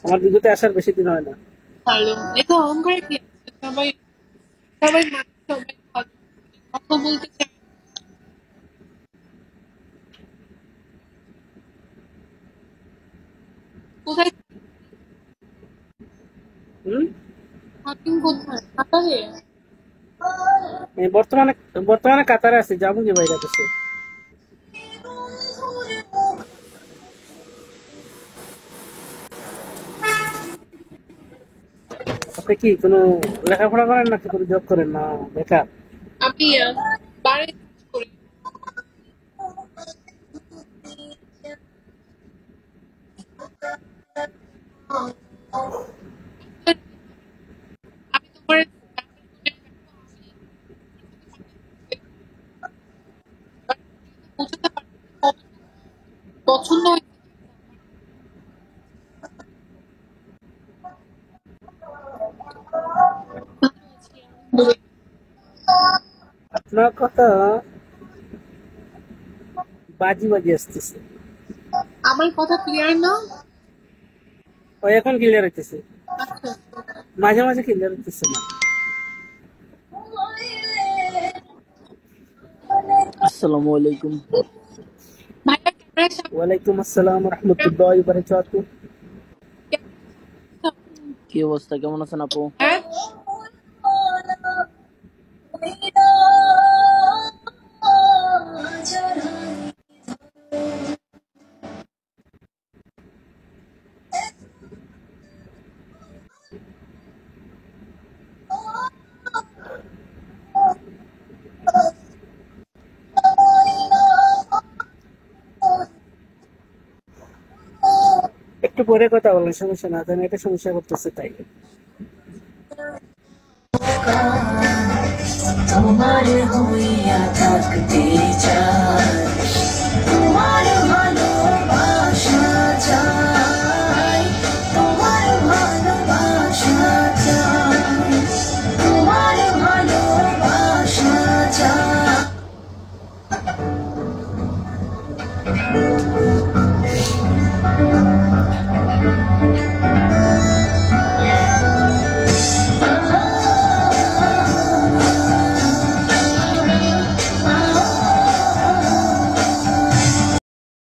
আমার ভিডিওতে আসার বেশি দিন হয় না। ভালো, এত অহংকার কি আছে? সবাই সবাই মানে সবাই ভালো, কথা বলতে চায়। কোথায় হুম। থাকেন? কোথায়? কাতারে? বর্তমানে বর্তমানে কাতারে আছি, যাবো কি বাইরে দেশে। আপনি কি কোনো লেখাপড়া করেন নাকি কোনো জব করেন না বেকার? আমি বারে কাজ করি। আমি তোমার বোঝাতে পারছি না কতটুকু পছন্দ হয়েছে। ভালো আছি, আলহামদুলিল্লাহ। আপনার কথা বাজি বাজি আসতেছে। আমার কথা ক্লিয়ার না? ওই এখন ক্লিয়ার হইতেছে, আচ্ছা, মাঝে মাঝে ক্লিয়ার হইতেছে না। আসসালামু আলাইকুম। ভাইয়া ক্যামেরার সামনে ওয়ালাইকুম আসসালাম রহমতুল্লাহ বারাকাতু। ক্যামেরার সামনে। কি অবস্থা, কেমন আছেন আপু? হ্যাঁ, একটু পরে কথা বলেন, সমস্যা না, জানি এটা সমস্যা করতেছে তাই। তোমার হইয়া থাকতে চাই।